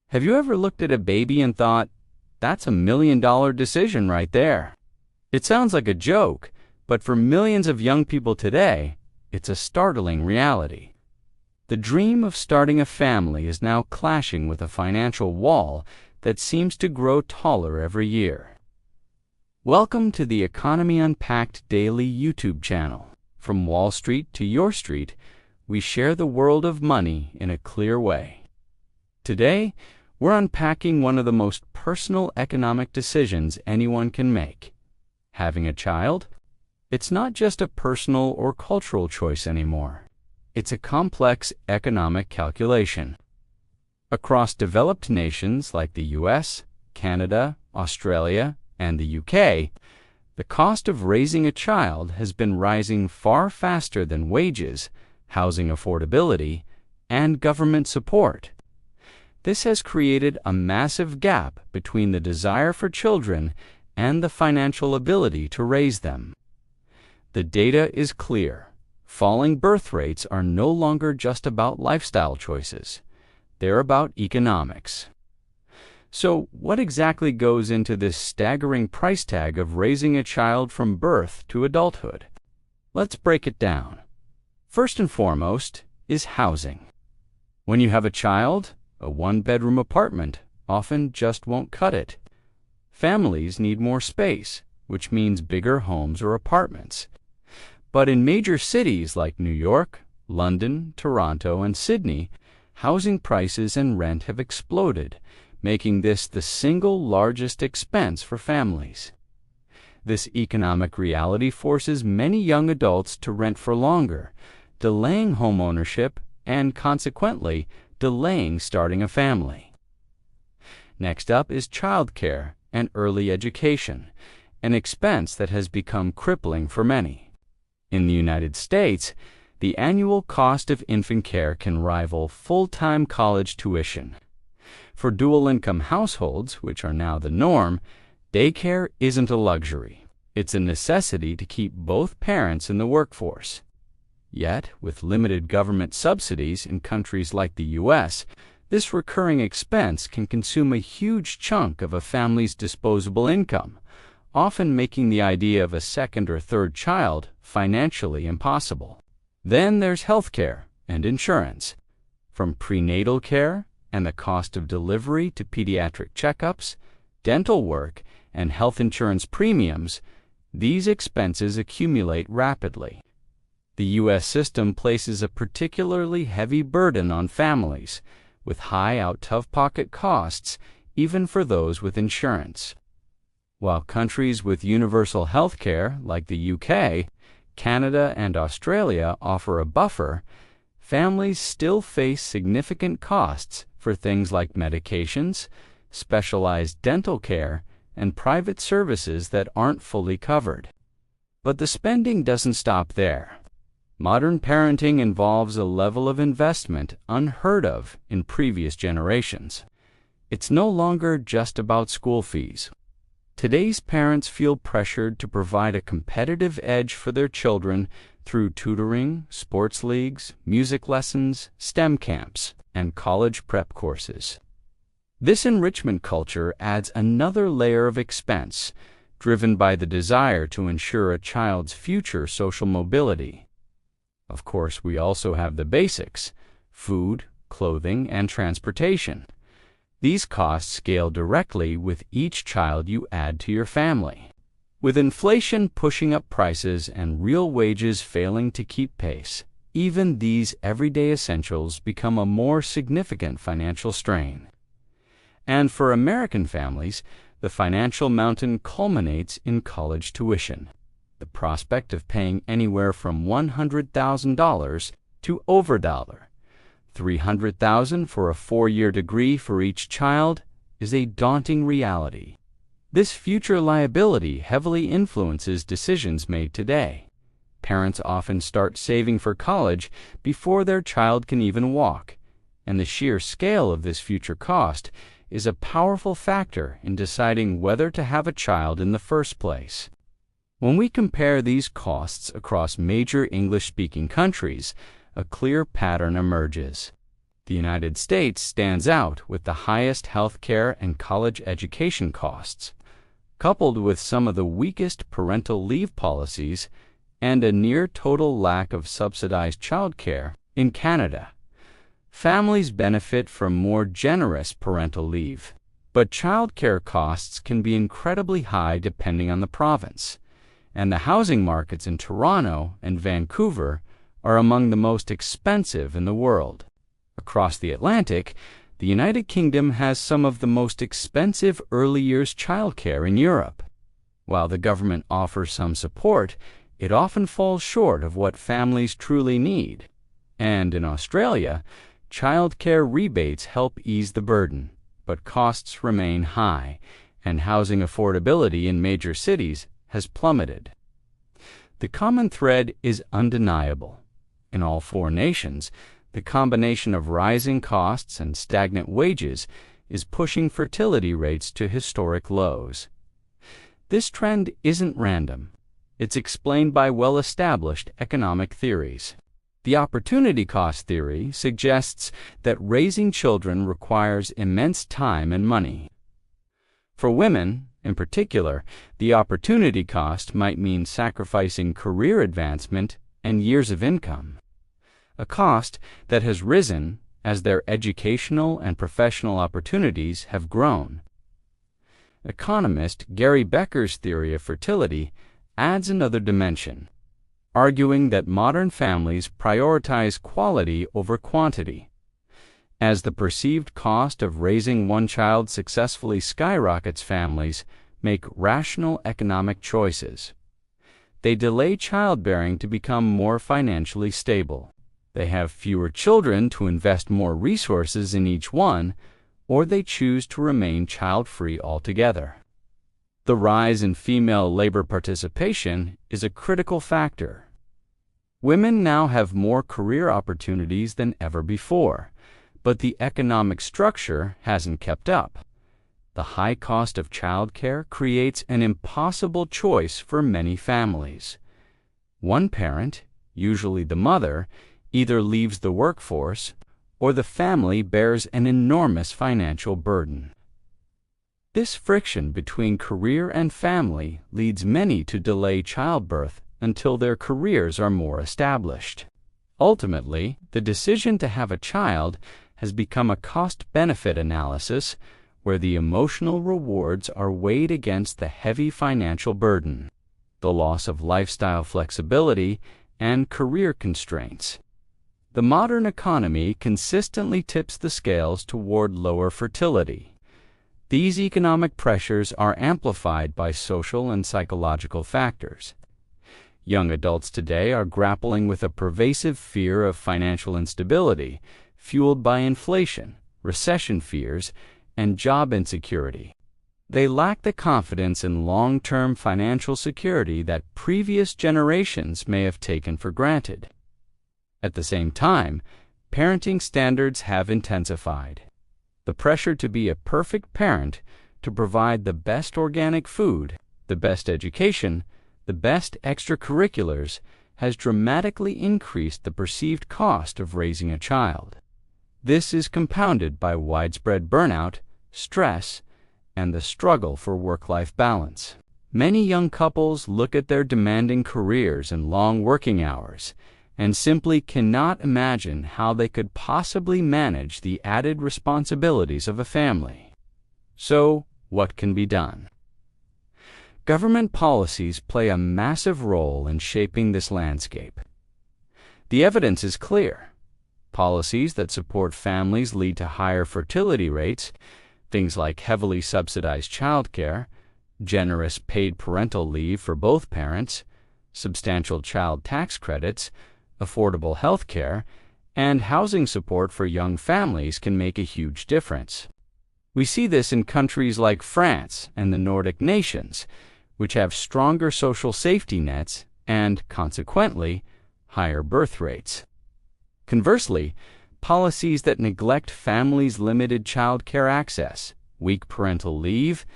Have you ever looked at a baby and thought, that's $1 million decision right there? It sounds like a joke, but for millions of young people today, it's a startling reality. The dream of starting a family is now clashing with a financial wall that seems to grow taller every year. Welcome to the Economy Unpacked Daily YouTube channel. From Wall Street to your street, we share the world of money in a clear way. Today, we're unpacking one of the most personal economic decisions anyone can make. Having a child? It's not just a personal or cultural choice anymore. It's a complex economic calculation. Across developed nations like the US, Canada, Australia, and the UK, the cost of raising a child has been rising far faster than wages, housing affordability, and government support. This has created a massive gap between the desire for children and the financial ability to raise them. The data is clear. Falling birth rates are no longer just about lifestyle choices. They're about economics. So, what exactly goes into this staggering price tag of raising a child from birth to adulthood? Let's break it down. First and foremost is housing. When you have a child, a one-bedroom apartment often just won't cut it. Families need more space, which means bigger homes or apartments. But in major cities like New York, London, Toronto, and Sydney, housing prices and rent have exploded, making this the single largest expense for families. This economic reality forces many young adults to rent for longer, delaying home ownership and, consequently, delaying starting a family. Next up is childcare and early education, an expense that has become crippling for many. In the United States, the annual cost of infant care can rival full-time college tuition. For dual-income households, which are now the norm, daycare isn't a luxury. It's a necessity to keep both parents in the workforce. Yet, with limited government subsidies in countries like the US, this recurring expense can consume a huge chunk of a family's disposable income, often making the idea of a second or third child financially impossible. Then there's healthcare and insurance. From prenatal care and the cost of delivery to pediatric checkups, dental work, and health insurance premiums, these expenses accumulate rapidly. The U.S. system places a particularly heavy burden on families, with high out-of-pocket costs even for those with insurance. While countries with universal health care, like the UK, Canada, and Australia, offer a buffer, families still face significant costs for things like medications, specialized dental care, and private services that aren't fully covered. But the spending doesn't stop there. Modern parenting involves a level of investment unheard of in previous generations. It's no longer just about school fees. Today's parents feel pressured to provide a competitive edge for their children through tutoring, sports leagues, music lessons, STEM camps, and college prep courses. This enrichment culture adds another layer of expense, driven by the desire to ensure a child's future social mobility. Of course, we also have the basics: food, clothing, and transportation. These costs scale directly with each child you add to your family. With inflation pushing up prices and real wages failing to keep pace, even these everyday essentials become a more significant financial strain. And for American families, the financial mountain culminates in college tuition. The prospect of paying anywhere from $100,000 to over $300,000 for a 4-year degree for each child is a daunting reality. This future liability heavily influences decisions made today. Parents often start saving for college before their child can even walk, and the sheer scale of this future cost is a powerful factor in deciding whether to have a child in the first place. When we compare these costs across major English-speaking countries, a clear pattern emerges. The United States stands out with the highest healthcare and college education costs, coupled with some of the weakest parental leave policies and a near-total lack of subsidized childcare in Canada. Families benefit from more generous parental leave, but childcare costs can be incredibly high depending on the province, and the housing markets in Toronto and Vancouver are among the most expensive in the world. Across the Atlantic, the United Kingdom has some of the most expensive early years childcare in Europe. While the government offers some support, it often falls short of what families truly need. And in Australia, childcare rebates help ease the burden, but costs remain high, and housing affordability in major cities has plummeted. The common thread is undeniable. In all four nations, the combination of rising costs and stagnant wages is pushing fertility rates to historic lows. This trend isn't random. It's explained by well-established economic theories. The opportunity cost theory suggests that raising children requires immense time and money. For women, in particular, the opportunity cost might mean sacrificing career advancement and years of income, a cost that has risen as their educational and professional opportunities have grown. Economist Gary Becker's theory of fertility adds another dimension, arguing that modern families prioritize quality over quantity. As the perceived cost of raising one child successfully skyrockets, families make rational economic choices. They delay childbearing to become more financially stable. They have fewer children to invest more resources in each one, or they choose to remain child-free altogether. The rise in female labor participation is a critical factor. Women now have more career opportunities than ever before, but the economic structure hasn't kept up. The high cost of childcare creates an impossible choice for many families. One parent, usually the mother, either leaves the workforce or the family bears an enormous financial burden. This friction between career and family leads many to delay childbirth until their careers are more established. Ultimately, the decision to have a child has become a cost-benefit analysis where the emotional rewards are weighed against the heavy financial burden, the loss of lifestyle flexibility, and career constraints. The modern economy consistently tips the scales toward lower fertility. These economic pressures are amplified by social and psychological factors. Young adults today are grappling with a pervasive fear of financial instability, fueled by inflation, recession fears, and job insecurity. They lack the confidence in long-term financial security that previous generations may have taken for granted. At the same time, parenting standards have intensified. The pressure to be a perfect parent, to provide the best organic food, the best education, the best extracurriculars, has dramatically increased the perceived cost of raising a child. This is compounded by widespread burnout, stress, and the struggle for work-life balance. Many young couples look at their demanding careers and long working hours and simply cannot imagine how they could possibly manage the added responsibilities of a family. So, what can be done? Government policies play a massive role in shaping this landscape. The evidence is clear. Policies that support families lead to higher fertility rates, things like heavily subsidized childcare, generous paid parental leave for both parents, substantial child tax credits, affordable health care, and housing support for young families can make a huge difference. We see this in countries like France and the Nordic nations, which have stronger social safety nets and, consequently, higher birth rates. Conversely, policies that neglect families' limited child care access, weak parental leave,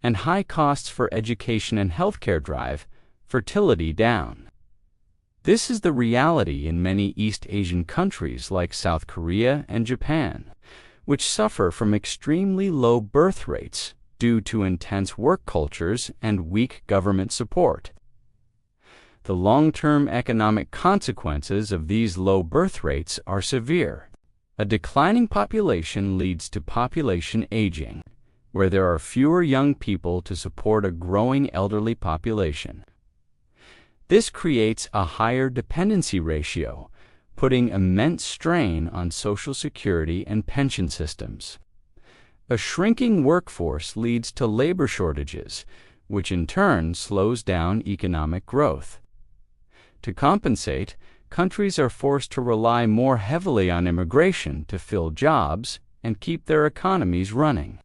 and high costs for education and health care drive fertility down. This is the reality in many East Asian countries like South Korea and Japan, which suffer from extremely low birth rates due to intense work cultures and weak government support. The long-term economic consequences of these low birth rates are severe. A declining population leads to population aging, where there are fewer young people to support a growing elderly population. This creates a higher dependency ratio, putting immense strain on Social Security and pension systems. A shrinking workforce leads to labor shortages, which in turn slows down economic growth. To compensate, countries are forced to rely more heavily on immigration to fill jobs and keep their economies running.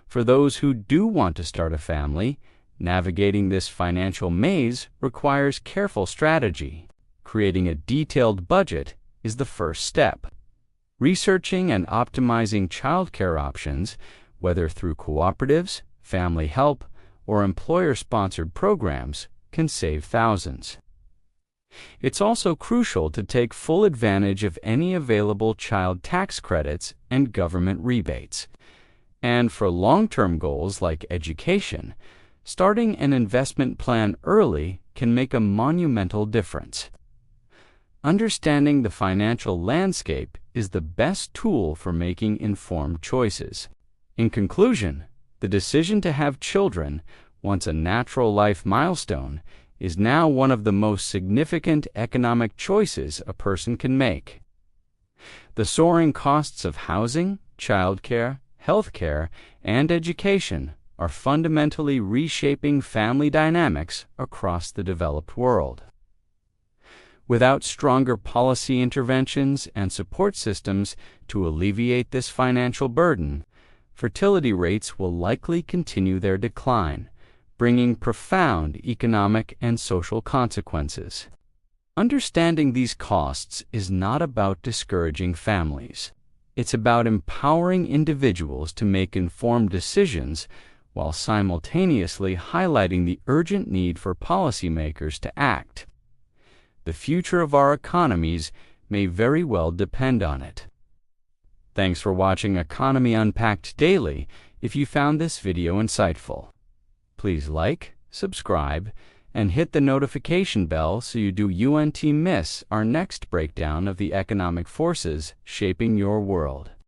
For those who do want to start a family, navigating this financial maze requires careful strategy. Creating a detailed budget is the first step. Researching and optimizing childcare options, whether through cooperatives, family help, or employer-sponsored programs, can save thousands. It's also crucial to take full advantage of any available child tax credits and government rebates. And for long-term goals like education, starting an investment plan early can make a monumental difference. Understanding the financial landscape is the best tool for making informed choices. In conclusion, the decision to have children, once a natural life milestone, is now one of the most significant economic choices a person can make. The soaring costs of housing, childcare, healthcare, and education are fundamentally reshaping family dynamics across the developed world. Without stronger policy interventions and support systems to alleviate this financial burden, fertility rates will likely continue their decline, bringing profound economic and social consequences. Understanding these costs is not about discouraging families. It's about empowering individuals to make informed decisions while simultaneously highlighting the urgent need for policymakers to act. The future of our economies may very well depend on it. Thanks for watching Economy Unpacked Daily. If you found this video insightful, please like, subscribe, and hit the notification bell so you don't miss our next breakdown of the economic forces shaping your world.